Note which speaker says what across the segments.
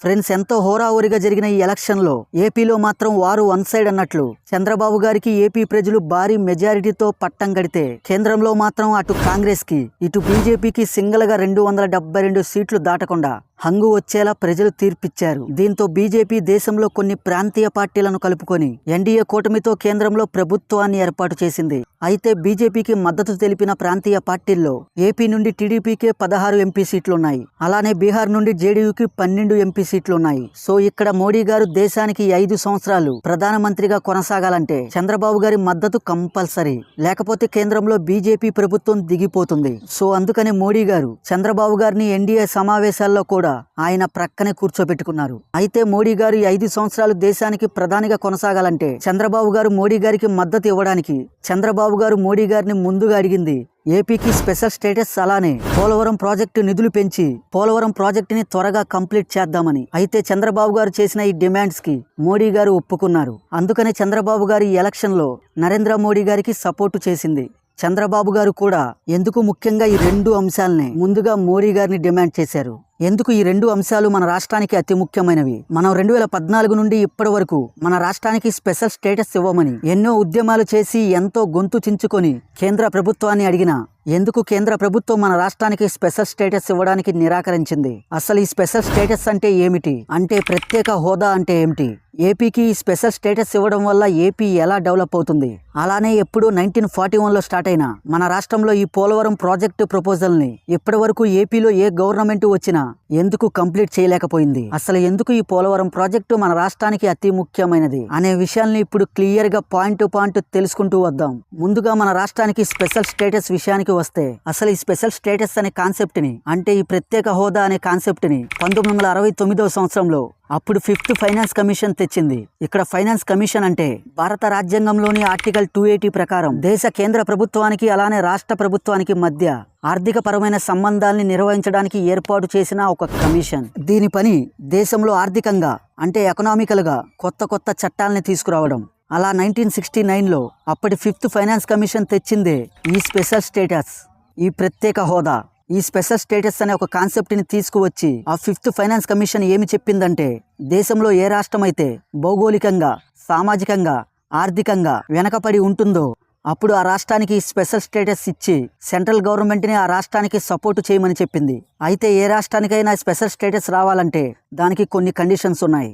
Speaker 1: Friends, ఎంతో హోరాహోరీగా జరిగిన ఈ ఎలక్షన్లో ఏపీలో మాత్రం వారు వన్ సైడ్ అన్నట్లు చంద్రబాబు గారికి ఏపీ ప్రజలు భారీ మెజారిటీతో పట్టం కడితే, కేంద్రంలో మాత్రం అటు కాంగ్రెస్ కి ఇటు బీజేపీకి సింగిల్ గా 272 సీట్లు దాటకుండా హంగు వచ్చేలా ప్రజలు తీర్పిచ్చారు. దీంతో బీజేపీ దేశంలో కొన్ని ప్రాంతీయ పార్టీలను కలుపుకొని ఎన్డీఏ కూటమితో కేంద్రంలో ప్రభుత్వాన్ని ఏర్పాటు చేసింది. అయితే బీజేపీకి మద్దతు తెలిపిన ప్రాంతీయ పార్టీల్లో ఏపీ నుండి టీడీపీకే 16 ఎంపీ సీట్లున్నాయి. అలానే బీహార్ నుండి జేడీయూకి 12 ఎంపీ సీట్లున్నాయి. సో ఇక్కడ మోడీ గారు దేశానికి 5 సంవత్సరాలు ప్రధానమంత్రిగా కొనసాగాలంటే చంద్రబాబు గారి మద్దతు కంపల్సరీ, లేకపోతే కేంద్రంలో బీజేపీ ప్రభుత్వం దిగిపోతుంది. సో అందుకనే మోడీ గారు చంద్రబాబు గారిని ఎన్డీఏ సమావేశాల్లో కూడా ఆయన ప్రక్కనే కూర్చోబెట్టుకున్నారు. అయితే మోడీ గారు 5 సంవత్సరాలు దేశానికి ప్రధానిగా కొనసాగాలంటే చంద్రబాబు గారు మోడీ గారికి మద్దతు ఇవ్వడానికి చంద్రబాబు గారు మోడీ గారిని ముందుగా అడిగింది ఏపీకి స్పెషల్ స్టేటస్, అలానే పోలవరం ప్రాజెక్టు నిధులు పెంచి పోలవరం ప్రాజెక్టుని త్వరగా కంప్లీట్ చేద్దామని. అయితే చంద్రబాబు గారు చేసిన ఈ డిమాండ్స్ కి మోడీ గారు ఒప్పుకున్నారు. అందుకనే చంద్రబాబు గారు ఈ ఎలక్షన్ లో నరేంద్ర మోడీ గారికి సపోర్టు చేసింది. చంద్రబాబు గారు కూడా ఎందుకు ముఖ్యంగా ఈ 2 అంశాలనే ముందుగా మోడీ గారిని డిమాండ్ చేశారు. ఎందుకు ఈ 2 అంశాలు మన రాష్ట్రానికి అతి ముఖ్యమైనవి? మనం 2014 నుండి ఇప్పటి వరకు మన రాష్ట్రానికి స్పెషల్ స్టేటస్ ఇవ్వమని ఎన్నో ఉద్యమాలు చేసి ఎంతో గొంతు చించుకొని కేంద్ర ప్రభుత్వాన్ని అడిగినా ఎందుకు కేంద్ర ప్రభుత్వం మన రాష్ట్రానికి స్పెషల్ స్టేటస్ ఇవ్వడానికి నిరాకరించింది? అసలు ఈ స్పెషల్ స్టేటస్ అంటే ఏమిటి? అంటే ప్రత్యేక హోదా అంటే ఏమిటి? ఏపీకి ఈ స్పెషల్ స్టేటస్ ఇవ్వడం వల్ల ఏపీ ఎలా డెవలప్ అవుతుంది? అలానే ఎప్పుడు 1941లో స్టార్ట్ అయిన మన రాష్ట్రంలో ఈ పోలవరం ప్రాజెక్టు ప్రపోజల్ ని ఇప్పటి వరకు ఏపీలో ఏ గవర్నమెంట్ వచ్చినా ఎందుకు కంప్లీట్ చేయలేకపోయింది? అసలు ఎందుకు ఈ పోలవరం ప్రాజెక్టు మన రాష్ట్రానికి అతి ముఖ్యమైనది అనే విషయాల్ని ఇప్పుడు క్లియర్ గా పాయింట్ టు పాయింట్ తెలుసుకుంటూ వద్దాం. ముందుగా మన రాష్ట్రానికి స్పెషల్ స్టేటస్ విషయానికి వస్తే, అసలు ఈ స్పెషల్ స్టేటస్ అనే కాన్సెప్ట్ ని, అంటే ఈ ప్రత్యేక హోదా అనే కాన్సెప్ట్ ని 1969వ సంవత్సరంలో అప్పుడు 5th ఫైనాన్స్ కమిషన్ తెచ్చింది. ఇక్కడ ఫైనాన్స్ కమిషన్ అంటే భారత రాజ్యాంగంలోని ఆర్టికల్ 280 ప్రకారం దేశ కేంద్ర ప్రభుత్వానికి అలానే రాష్ట్ర ప్రభుత్వానికి మధ్య ఆర్థిక పరమైన సంబంధాల్ని నిర్వహించడానికి ఏర్పాటు చేసిన ఒక కమిషన్. దీని పని దేశంలో ఆర్థికంగా అంటే ఎకనామికల్ గా కొత్త చట్టాలని తీసుకురావడం. అలా 1969లో అప్పటి 5th ఫైనాన్స్ కమిషన్ తెచ్చిందే ఈ స్పెషల్ స్టేటస్, ఈ ప్రత్యేక హోదా. ఈ స్పెషల్ స్టేటస్ అనే ఒక కాన్సెప్ట్ ని తీసుకువచ్చి ఆ 5th ఫైనాన్స్ కమిషన్ ఏమి చెప్పిందంటే, దేశంలో ఏ రాష్ట్రం అయితే భౌగోళికంగా, సామాజికంగా, ఆర్థికంగా వెనకపడి ఉంటుందో అప్పుడు ఆ రాష్ట్రానికి స్పెషల్ స్టేటస్ ఇచ్చి సెంట్రల్ గవర్నమెంట్ ని ఆ రాష్ట్రానికి సపోర్ట్ చేయమని చెప్పింది. అయితే ఏ రాష్ట్రానికైనా స్పెషల్ స్టేటస్ రావాలంటే దానికి కొన్ని కండిషన్స్ ఉన్నాయి.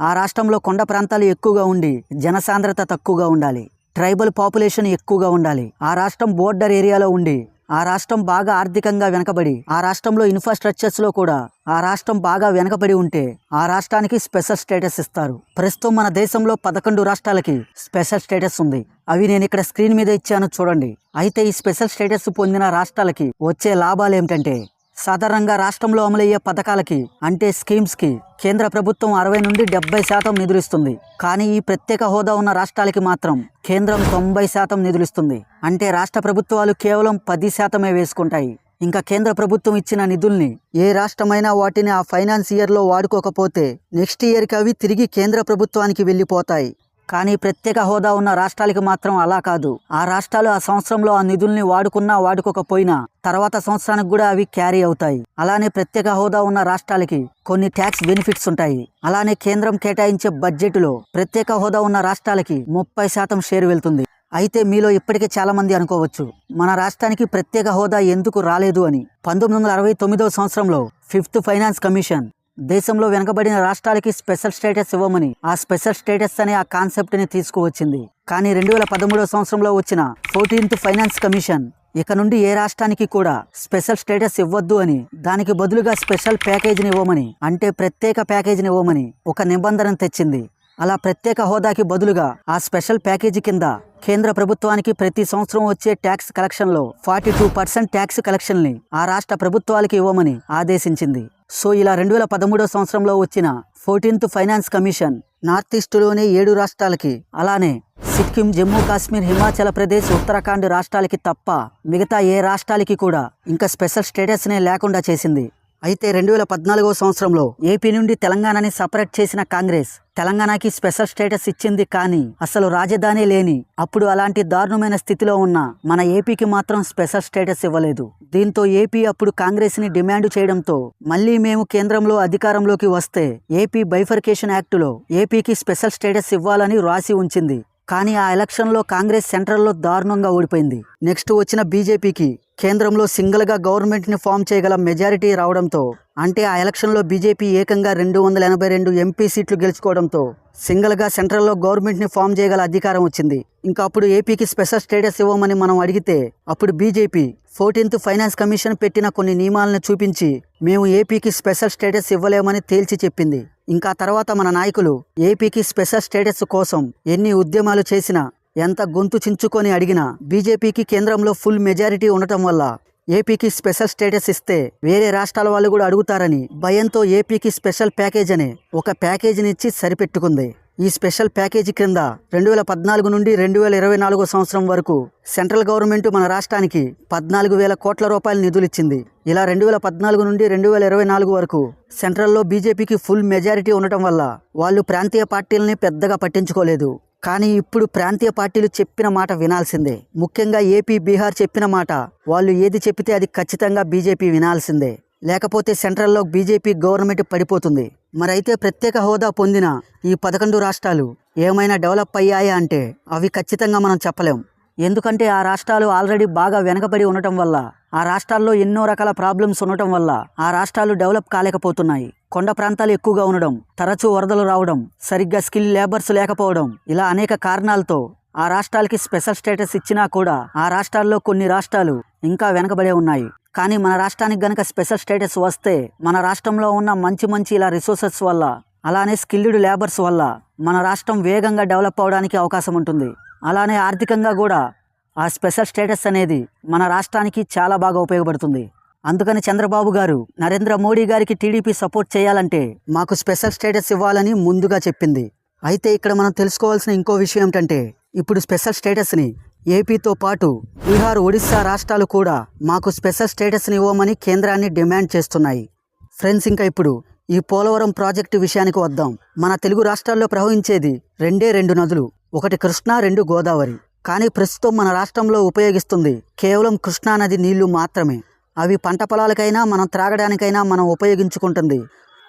Speaker 1: ఆ రాష్ట్రంలో కొండ ప్రాంతాలు ఎక్కువగా ఉండి జనసాంద్రత తక్కువగా ఉండాలి, ట్రైబల్ పాపులేషన్ ఎక్కువగా ఉండాలి, ఆ రాష్ట్రం బోర్డర్ ఏరియాలో ఉండి ఆ రాష్ట్రం బాగా ఆర్థికంగా వెనకబడి ఆ రాష్ట్రంలో ఇన్ఫ్రాస్ట్రక్చర్స్ లో కూడా ఆ రాష్ట్రం బాగా వెనకబడి ఉంటే ఆ రాష్ట్రానికి స్పెషల్ స్టేటస్ ఇస్తారు. ప్రస్తుతం మన దేశంలో 11 రాష్ట్రాలకి స్పెషల్ స్టేటస్ ఉంది. అవి నేను ఇక్కడ స్క్రీన్ మీద ఇచ్చాను చూడండి. అయితే ఈ స్పెషల్ స్టేటస్ పొందిన రాష్ట్రాలకి వచ్చే లాభాలు ఏమిటంటే, సాధారణంగా రాష్ట్రంలో అమలయ్యే పథకాలకి అంటే స్కీమ్స్ కి కేంద్ర ప్రభుత్వం 60 నుండి 70% నిధులిస్తుంది. కానీ ఈ ప్రత్యేక హోదా ఉన్న రాష్ట్రాలకి మాత్రం కేంద్రం 90% నిధులిస్తుంది. అంటే రాష్ట్ర ప్రభుత్వాలు కేవలం 10% వేసుకుంటాయి. ఇంకా కేంద్ర ప్రభుత్వం ఇచ్చిన నిధుల్ని ఏ రాష్ట్రమైనా వాటిని ఆ ఫైనాన్స్ ఇయర్ లో వాడుకోకపోతే నెక్స్ట్ ఇయర్ కి అవి తిరిగి కేంద్ర ప్రభుత్వానికి వెళ్ళిపోతాయి. కానీ ప్రత్యేక హోదా ఉన్న రాష్ట్రాలకి మాత్రం అలా కాదు. ఆ రాష్ట్రాలు ఆ సంవత్సరంలో ఆ నిధుల్ని వాడుకున్నా వాడుకోకపోయినా తర్వాత సంవత్సరానికి కూడా అవి క్యారీ అవుతాయి. అలానే ప్రత్యేక హోదా ఉన్న రాష్ట్రాలకి కొన్ని ట్యాక్స్ బెనిఫిట్స్ ఉంటాయి. అలానే కేంద్రం కేటాయించే బడ్జెట్ లో ప్రత్యేక హోదా ఉన్న రాష్ట్రాలకి 30% షేర్ వెళ్తుంది. అయితే మీలో ఇప్పటికే చాలా మంది అనుకోవచ్చు, మన రాష్ట్రానికి ప్రత్యేక హోదా ఎందుకు రాలేదు అని. 1969వ సంవత్సరంలో 5th ఫైనాన్స్ కమిషన్ దేశంలో వెనకబడిన రాష్ట్రాలకి స్పెషల్ స్టేటస్ ఇవ్వమని ఆ స్పెషల్ స్టేటస్ అనే ఆ కాన్సెప్ట్ ని తీసుకువచ్చింది. కానీ 2013వ సంవత్సరంలో వచ్చిన 14th ఫైనాన్స్ కమిషన్ ఇక నుండి ఏ రాష్ట్రానికి కూడా స్పెషల్ స్టేటస్ ఇవ్వద్దు అని, దానికి బదులుగా స్పెషల్ ప్యాకేజీని ఇవ్వమని, అంటే ప్రత్యేక ప్యాకేజీని ఇవ్వమని ఒక నిబంధన తెచ్చింది. అలా ప్రత్యేక హోదాకి బదులుగా ఆ స్పెషల్ ప్యాకేజీ కింద కేంద్ర ప్రభుత్వానికి ప్రతి సంవత్సరం వచ్చే ట్యాక్స్ కలెక్షన్ లో 42% ట్యాక్స్ కలెక్షన్ ని ఆ రాష్ట్ర ప్రభుత్వాలకి ఇవ్వమని ఆదేశించింది. సో ఇలా 2013వ సంవత్సరంలో వచ్చిన 14th finance commission north east లోనే 7 రాష్ట్రాలకి, అలానే సిక్కిం, జమ్మూ కాశ్మీర్, హిమాచల్ ప్రదేశ్, ఉత్తరాఖండ్ రాష్ట్రాలకి తప్ప మిగతా ఏ రాష్ట్రాలకి కూడా ఇంకా స్పెషల్ స్టేటస్ నే లేకుండా చేసింది. అయితే 2014వ సంవత్సరంలో ఏపీ నుండి తెలంగాణని సపరేట్ చేసిన కాంగ్రెస్ తెలంగాణకి స్పెషల్ స్టేటస్ ఇచ్చింది, కానీ అసలు రాజధాని లేని అప్పుడు అలాంటి దారుణమైన స్థితిలో ఉన్న మన ఏపీకి మాత్రం స్పెషల్ స్టేటస్ ఇవ్వలేదు. దీంతో ఏపీ అప్పుడు కాంగ్రెస్ ని డిమాండ్ చేయడంతో మళ్ళీ మేము కేంద్రంలో అధికారంలోకి వస్తే ఏపీ బైఫర్కేషన్ యాక్టులో ఏపీకి స్పెషల్ స్టేటస్ ఇవ్వాలని రాసి ఉంచింది. కానీ ఆ ఎలక్షన్లో కాంగ్రెస్ సెంట్రల్లో దారుణంగా ఓడిపోయింది. నెక్స్ట్ వచ్చిన బీజేపీకి కేంద్రంలో సింగిల్గా గవర్నమెంట్ని ఫామ్ చేయగల మెజారిటీ రావడంతో, అంటే ఆ ఎలక్షన్లో బీజేపీ ఏకంగా 282 ఎంపీ సీట్లు గెలుచుకోవడంతో సింగిల్గా సెంట్రల్లో గవర్నమెంట్ని ఫామ్ చేయగల అధికారం వచ్చింది. ఇంకా అప్పుడు ఏపీకి స్పెషల్ స్టేటస్ ఇవ్వమని మనం అడిగితే అప్పుడు బీజేపీ 14th ఫైనాన్స్ కమిషన్ పెట్టిన కొన్ని నియమాలను చూపించి మేము ఏపీకి స్పెషల్ స్టేటస్ ఇవ్వలేమని తేల్చి చెప్పింది. ఇంకా తర్వాత మన నాయకులు ఏపీకి స్పెషల్ స్టేటస్ కోసం ఎన్ని ఉద్యమాలు చేసినా, ఎంత గొంతు చించుకొని అడిగినా బీజేపీకి కేంద్రంలో ఫుల్ మెజారిటీ ఉండటం వల్ల ఏపీకి స్పెషల్ స్టేటస్ ఇస్తే వేరే రాష్ట్రాల వాళ్ళు కూడా అడుగుతారని భయంతో ఏపీకి స్పెషల్ ప్యాకేజ్ అనే ఒక ప్యాకేజీనిచ్చి సరిపెట్టుకుంది. ఈ స్పెషల్ ప్యాకేజీ క్రింద 2014 నుండి 2024 సంవత్సరం వరకు సెంట్రల్ గవర్నమెంట్ మన రాష్ట్రానికి 14,000 కోట్ల రూపాయల నిధులిచ్చింది. ఇలా 2014 నుండి 2024 వరకు సెంట్రల్లో బీజేపీకి ఫుల్ మెజారిటీ ఉండటం వల్ల వాళ్ళు ప్రాంతీయ పార్టీలని పెద్దగా పట్టించుకోలేదు. కానీ ఇప్పుడు ప్రాంతీయ పార్టీలు చెప్పిన మాట వినాల్సిందే. ముఖ్యంగా ఏపీ, బీహార్ చెప్పిన మాట వాళ్ళు ఏది చెప్పితే అది ఖచ్చితంగా బీజేపీ వినాల్సిందే. లేకపోతే సెంట్రల్లో బీజేపీ గవర్నమెంట్ పడిపోతుంది. మరైతే ప్రత్యేక హోదా పొందిన ఈ 11 రాష్ట్రాలు ఏమైనా డెవలప్ అయ్యాయా అంటే అవి ఖచ్చితంగా మనం చెప్పలేం. ఎందుకంటే ఆ రాష్ట్రాలు ఆల్రెడీ బాగా వెనకబడి ఉండటం వల్ల, ఆ రాష్ట్రాల్లో ఎన్నో రకాల ప్రాబ్లమ్స్ ఉండటం వల్ల ఆ రాష్ట్రాలు డెవలప్ కాలేకపోతున్నాయి. కొండ ప్రాంతాలు ఎక్కువగా ఉండడం, తరచూ వరదలు రావడం, సరిగ్గా స్కిల్ లేబర్స్ లేకపోవడం, ఇలా అనేక కారణాలతో ఆ రాష్ట్రాలకి స్పెషల్ స్టేటస్ ఇచ్చినా కూడా ఆ రాష్ట్రాల్లో కొన్ని రాష్ట్రాలు ఇంకా వెనకబడే ఉన్నాయి. కానీ మన రాష్ట్రానికి గనక స్పెషల్ స్టేటస్ వస్తే మన రాష్ట్రంలో ఉన్న మంచి ఇలా రిసోర్సెస్ వల్ల, అలానే స్కిల్డ్ లేబర్స్ వల్ల మన రాష్ట్రం వేగంగా డెవలప్ అవడానికి అవకాశం ఉంటుంది. అలానే ఆర్థికంగా కూడా ఆ స్పెషల్ స్టేటస్ అనేది మన రాష్ట్రానికి చాలా బాగా ఉపయోగపడుతుంది. అందుకని చంద్రబాబు గారు నరేంద్ర మోడీ గారికి టీడీపీ సపోర్ట్ చేయాలంటే మాకు స్పెషల్ స్టేటస్ ఇవ్వాలని ముందుగా చెప్పింది. అయితే ఇక్కడ మనం తెలుసుకోవాల్సిన ఇంకో విషయం ఏంటంటే, ఇప్పుడు స్పెషల్ స్టేటస్ని ఏపీతో పాటు బీహార్, ఒడిశా రాష్ట్రాలు కూడా మాకు స్పెషల్ స్టేటస్ని ఇవ్వమని కేంద్రాన్ని డిమాండ్ చేస్తున్నాయి. ఫ్రెండ్స్, ఇంకా ఇప్పుడు ఈ పోలవరం ప్రాజెక్టు విషయానికి వద్దాం. మన తెలుగు రాష్ట్రాల్లో ప్రవహించేది రెండే 2 నదులు, ఒకటి కృష్ణా, 2 గోదావరి. కానీ ప్రస్తుతం మన రాష్ట్రంలో ఉపయోగిస్తుంది కేవలం కృష్ణా నది నీళ్లు మాత్రమే. అవి పంట పొలాలకైనా మనం త్రాగడానికైనా మనం ఉపయోగించుకుంటుంది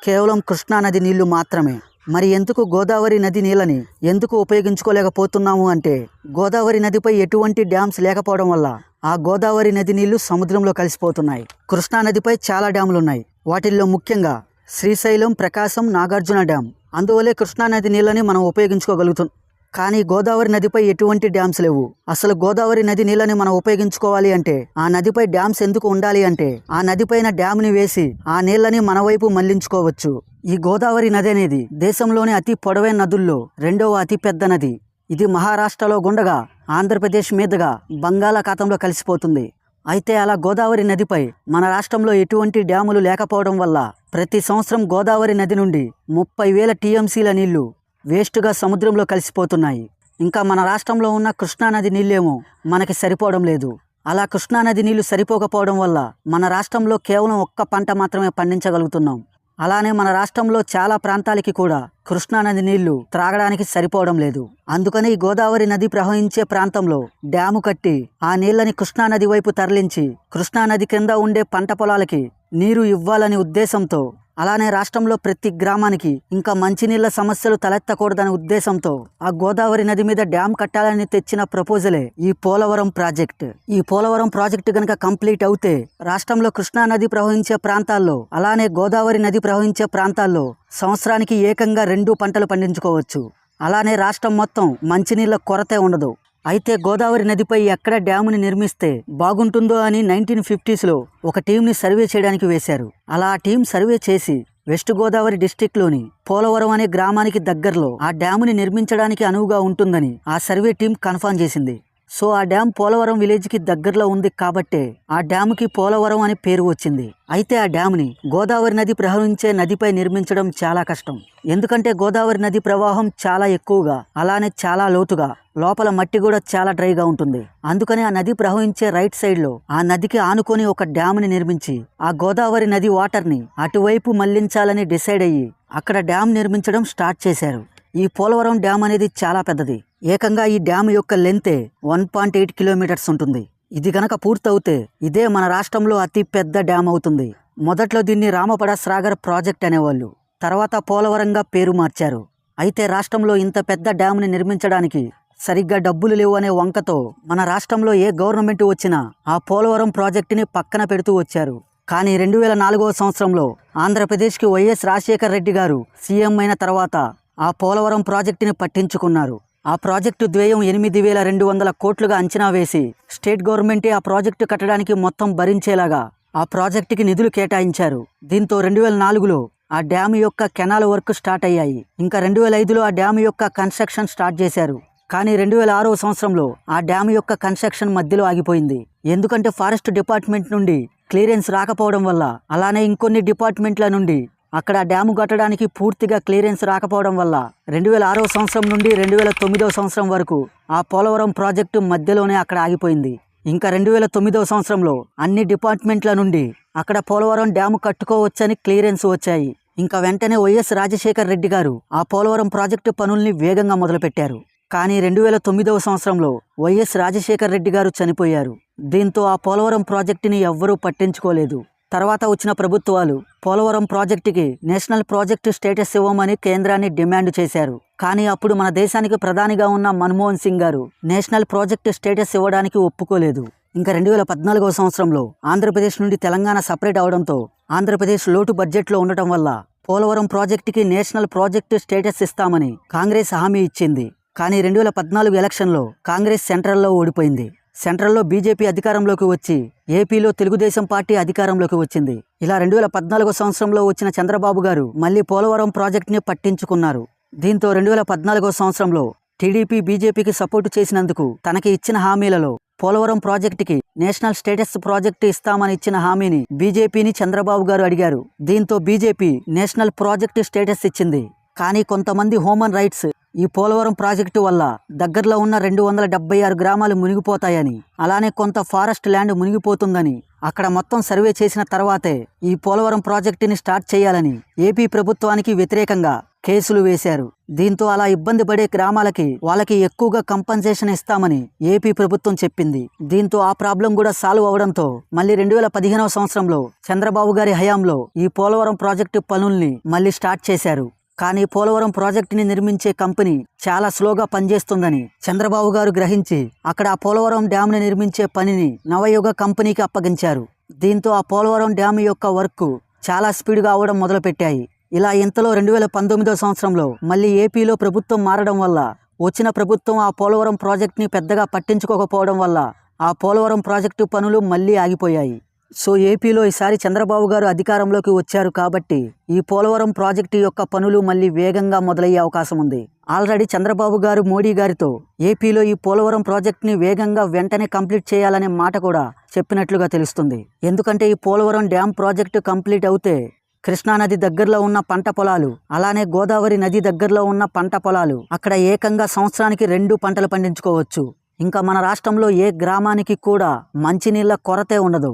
Speaker 1: కేవలం కృష్ణా నది నీళ్లు మాత్రమే. మరి ఎందుకు గోదావరి నది నీళ్ళని ఎందుకు ఉపయోగించుకోలేకపోతున్నాము అంటే, గోదావరి నదిపై ఎటువంటి డ్యామ్స్ లేకపోవడం వల్ల ఆ గోదావరి నది నీళ్లు సముద్రంలో కలిసిపోతున్నాయి. కృష్ణా నదిపై చాలా డ్యాములు ఉన్నాయి. వాటిల్లో ముఖ్యంగా శ్రీశైలం, ప్రకాశం, నాగార్జున డ్యామ్. అందువల్లే కృష్ణా నది నీళ్ళని మనం ఉపయోగించుకోగలుగుతున్నాం. కానీ గోదావరి నదిపై ఎటువంటి డ్యామ్స్ లేవు. అసలు గోదావరి నది నీళ్ళని మనం ఉపయోగించుకోవాలి అంటే ఆ నదిపై డ్యామ్స్ ఎందుకు ఉండాలి అంటే, ఆ నదిపైన డ్యామ్ని వేసి ఆ నీళ్ళని మన వైపు మళ్లించుకోవచ్చు. ఈ గోదావరి నది అనేది దేశంలోని అతి పొడవైన నదుల్లో 2వ అతి పెద్ద నది. ఇది మహారాష్ట్రలో గుండగా ఆంధ్రప్రదేశ్ మీదుగా బంగాళాఖాతంలో కలిసిపోతుంది. అయితే అలా గోదావరి నదిపై మన రాష్ట్రంలో ఎటువంటి డ్యాములు లేకపోవడం వల్ల ప్రతి సంవత్సరం గోదావరి నది నుండి 30,000 టీఎంసీల నీళ్లు వేస్ట్గా సముద్రంలో కలిసిపోతున్నాయి. ఇంకా మన రాష్ట్రంలో ఉన్న కృష్ణానది నీళ్ళేమో మనకి సరిపోవడం లేదు. అలా కృష్ణానది నీళ్లు సరిపోకపోవడం వల్ల మన రాష్ట్రంలో కేవలం ఒక్క పంట మాత్రమే పండించగలుగుతున్నాం. అలానే మన రాష్ట్రంలో చాలా ప్రాంతాలకి కూడా కృష్ణానది నీళ్లు త్రాగడానికి సరిపోవడం లేదు. అందుకని గోదావరి నది ప్రవహించే ప్రాంతంలో డ్యాము కట్టి ఆ నీళ్ళని కృష్ణానది వైపు తరలించి కృష్ణానది కింద ఉండే పంట పొలాలకి నీరు ఇవ్వాలనే ఉద్దేశంతో, అలానే రాష్ట్రంలో ప్రతి గ్రామానికి ఇంకా మంచినీళ్ల సమస్యలు తలెత్తకూడదనే ఉద్దేశంతో ఆ గోదావరి నది మీద డ్యామ్ కట్టాలని తెచ్చిన ప్రపోజలే ఈ పోలవరం ప్రాజెక్ట్. ఈ పోలవరం ప్రాజెక్టు గనక కంప్లీట్ అవుతే రాష్ట్రంలో కృష్ణా నది ప్రవహించే ప్రాంతాల్లో, అలానే గోదావరి నది ప్రవహించే ప్రాంతాల్లో సంవత్సరానికి ఏకంగా 2 పంటలు పండించుకోవచ్చు. అలానే రాష్ట్రం మొత్తం మంచినీళ్ల కొరతే ఉండదు. అయితే గోదావరి నదిపై ఎక్కడ డ్యాముని నిర్మిస్తే బాగుంటుందో అని 1950sలో ఒక టీంని సర్వే చేయడానికి వేశారు. అలా ఆ టీం సర్వే చేసి వెస్ట్ గోదావరి డిస్టిక్లోని పోలవరం అనే గ్రామానికి దగ్గరలో ఆ డ్యాముని నిర్మించడానికి అనువుగా ఉంటుందని ఆ సర్వే టీం కన్ఫర్మ్ చేసింది. సో ఆ డ్యామ్ పోలవరం విలేజ్ కి దగ్గరలో ఉంది కాబట్టే ఆ డ్యామ్ కి పోలవరం అని పేరు వచ్చింది. అయితే ఆ డ్యామ్ ని గోదావరి నది ప్రవహించే నదిపై నిర్మించడం చాలా కష్టం. ఎందుకంటే గోదావరి నది ప్రవాహం చాలా ఎక్కువగా, అలానే చాలా లోతుగా, లోపల మట్టి కూడా చాలా డ్రైగా ఉంటుంది. అందుకని ఆ నది ప్రవహించే రైట్ సైడ్ లో ఆ నదికి ఆనుకొని ఒక డ్యామ్ ని నిర్మించి ఆ గోదావరి నది వాటర్ ని అటువైపు మళ్లించాలని డిసైడ్ అయ్యి అక్కడ డ్యామ్ నిర్మించడం స్టార్ట్ చేశారు. ఈ పోలవరం డ్యామ్ అనేది చాలా పెద్దది. ఏకంగా ఈ డ్యామ్ యొక్క లెంతే 1.8 కిలోమీటర్స్ ఉంటుంది. ఇది గనక పూర్తవుతే ఇదే మన రాష్ట్రంలో అతి పెద్ద డ్యామ్ అవుతుంది. మొదట్లో దీన్ని రామపడ సాగర్ ప్రాజెక్ట్ అనేవాళ్ళు, తర్వాత పోలవరంగా పేరు మార్చారు. అయితే రాష్ట్రంలో ఇంత పెద్ద డ్యామ్ని నిర్మించడానికి సరిగ్గా డబ్బులు లేవు అనే వంకతో మన రాష్ట్రంలో ఏ గవర్నమెంట్ వచ్చినా ఆ పోలవరం ప్రాజెక్టుని పక్కన పెడుతూ వచ్చారు. కానీ 2004వ సంవత్సరంలో ఆంధ్రప్రదేశ్కి వైఎస్ రాజశేఖర రెడ్డి గారు సీఎం అయిన తర్వాత ఆ పోలవరం ప్రాజెక్టుని పట్టించుకున్నారు. ఆ ప్రాజెక్టు వ్యయం 8,200 కోట్లుగా అంచనా వేసి స్టేట్ గవర్నమెంటే ఆ ప్రాజెక్టు కట్టడానికి మొత్తం భరించేలాగా ఆ ప్రాజెక్టుకి నిధులు కేటాయించారు. దీంతో 2004లో ఆ డ్యామ్ యొక్క కెనాల్ వర్క్ స్టార్ట్ అయ్యాయి. ఇంకా 2005లో ఆ డ్యామ్ యొక్క కన్స్ట్రక్షన్ స్టార్ట్ చేశారు. కానీ 2006వ సంవత్సరంలో ఆ డ్యామ్ యొక్క కన్స్ట్రక్షన్ మధ్యలో ఆగిపోయింది. ఎందుకంటే ఫారెస్ట్ డిపార్ట్మెంట్ నుండి క్లియరెన్స్ రాకపోవడం వల్ల, అలానే ఇంకొన్ని డిపార్ట్మెంట్ల నుండి అక్కడ డ్యాము కట్టడానికి పూర్తిగా క్లియరెన్స్ రాకపోవడం వల్ల 2006వ సంవత్సరం నుండి 2009వ సంవత్సరం వరకు ఆ పోలవరం ప్రాజెక్టు మధ్యలోనే అక్కడ ఆగిపోయింది. ఇంకా 2009వ సంవత్సరంలో అన్ని డిపార్ట్మెంట్ల నుండి అక్కడ పోలవరం డ్యాము కట్టుకోవచ్చని క్లియరెన్స్ వచ్చాయి. ఇంకా వెంటనే వైఎస్ రాజశేఖర రెడ్డి గారు ఆ పోలవరం ప్రాజెక్టు పనుల్ని వేగంగా మొదలుపెట్టారు. కానీ 2009వ సంవత్సరంలో వైఎస్ రాజశేఖర రెడ్డి గారు చనిపోయారు. దీంతో ఆ పోలవరం ప్రాజెక్టుని ఎవ్వరూ పట్టించుకోలేదు. తర్వాత వచ్చిన ప్రభుత్వాలు పోలవరం ప్రాజెక్టుకి నేషనల్ ప్రాజెక్టు స్టేటస్ ఇవ్వమని కేంద్రాన్ని డిమాండ్ చేశారు. కానీ అప్పుడు మన దేశానికి ప్రధానిగా ఉన్న మన్మోహన్ సింగ్ గారు నేషనల్ ప్రాజెక్టు స్టేటస్ ఇవ్వడానికి ఒప్పుకోలేదు. ఇంకా 2014వ సంవత్సరంలో ఆంధ్రప్రదేశ్ నుండి తెలంగాణ సపరేట్ అవడంతో ఆంధ్రప్రదేశ్ లోటు బడ్జెట్లో ఉండటం వల్ల పోలవరం ప్రాజెక్టుకి నేషనల్ ప్రాజెక్టు స్టేటస్ ఇస్తామని కాంగ్రెస్ హామీ ఇచ్చింది. కానీ 2014 ఎలక్షన్లో కాంగ్రెస్ సెంట్రల్లో ఓడిపోయింది. సెంట్రల్లో బీజేపీ అధికారంలోకి వచ్చి ఏపీలో తెలుగుదేశం పార్టీ అధికారంలోకి వచ్చింది. ఇలా 2014 సంవత్సరంలో వచ్చిన చంద్రబాబు గారు మళ్ళీ పోలవరం ప్రాజెక్టుని పట్టించుకున్నారు. దీంతో 2014 సంవత్సరంలో టీడీపీ బీజేపీకి సపోర్టు చేసినందుకు తనకి ఇచ్చిన హామీలలో పోలవరం ప్రాజెక్టుకి నేషనల్ స్టేటస్ ప్రాజెక్టు ఇస్తామని ఇచ్చిన హామీని బీజేపీని చంద్రబాబు గారు అడిగారు. దీంతో బీజేపీ నేషనల్ ప్రాజెక్టు స్టేటస్ ఇచ్చింది. కానీ కొంతమంది హ్యూమన్ రైట్స్ ఈ పోలవరం ప్రాజెక్టు వల్ల దగ్గరలో ఉన్న 276 గ్రామాలు మునిగిపోతాయని, అలానే కొంత ఫారెస్ట్ ల్యాండ్ మునిగిపోతుందని అక్కడ మొత్తం సర్వే చేసిన తర్వాతే ఈ పోలవరం ప్రాజెక్టుని స్టార్ట్ చేయాలని ఏపీ ప్రభుత్వానికి వ్యతిరేకంగా కేసులు వేశారు. దీంతో అలా ఇబ్బంది పడే గ్రామాలకి వాళ్ళకి ఎక్కువగా కంపన్సేషన్ ఇస్తామని ఏపీ ప్రభుత్వం చెప్పింది. దీంతో ఆ ప్రాబ్లం కూడా సాల్వ్ అవడంతో మళ్ళీ 2015వ సంవత్సరంలో చంద్రబాబు గారి హయాంలో ఈ పోలవరం ప్రాజెక్టు పనుల్ని మళ్ళీ స్టార్ట్ చేశారు. కానీ పోలవరం ప్రాజెక్టుని నిర్మించే కంపెనీ చాలా స్లోగా పనిచేస్తుందని చంద్రబాబు గారు గ్రహించి అక్కడ ఆ పోలవరం డ్యామ్ని నిర్మించే పనిని నవయుగ కంపెనీకి అప్పగించారు. దీంతో ఆ పోలవరం డ్యామ్ యొక్క వర్క్ చాలా స్పీడ్గా అవడం మొదలుపెట్టాయి. ఇలా ఇంతలో 2019వ సంవత్సరంలో మళ్ళీ ఏపీలో ప్రభుత్వం మారడం వల్ల వచ్చిన ప్రభుత్వం ఆ పోలవరం ప్రాజెక్టుని పెద్దగా పట్టించుకోకపోవడం వల్ల ఆ పోలవరం ప్రాజెక్టు పనులు మళ్ళీ ఆగిపోయాయి. సో ఏపీలో ఈసారి చంద్రబాబు గారు అధికారంలోకి వచ్చారు కాబట్టి ఈ పోలవరం ప్రాజెక్టు యొక్క పనులు మళ్ళీ వేగంగా మొదలయ్యే అవకాశం ఉంది. ఆల్రెడీ చంద్రబాబు గారు మోడీ గారితో ఏపీలో ఈ పోలవరం ప్రాజెక్టుని వేగంగా వెంటనే కంప్లీట్ చేయాలనే మాట కూడా చెప్పినట్లుగా తెలుస్తుంది. ఎందుకంటే ఈ పోలవరం డ్యామ్ ప్రాజెక్టు కంప్లీట్ అవుతే కృష్ణానది దగ్గరలో ఉన్న పంట పొలాలు, అలానే గోదావరి నది దగ్గరలో ఉన్న పంట పొలాలు అక్కడ ఏకంగా సంవత్సరానికి 2 పంటలు పండించుకోవచ్చు. ఇంకా మన రాష్ట్రంలో ఏ గ్రామానికి కూడా మంచినీళ్ళ కొరతే ఉండదు.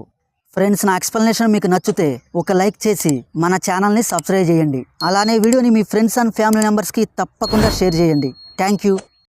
Speaker 1: ఫ్రెండ్స్, నా ఎక్స్ప్లెనేషన్ మీకు నచ్చితే ఒక లైక్ చేసి మన ఛానల్ని సబ్స్క్రైబ్ చేయండి. అలానే వీడియోని మీ ఫ్రెండ్స్ అండ్ ఫ్యామిలీ మెంబర్స్కి తప్పకుండా షేర్ చేయండి. Thank you.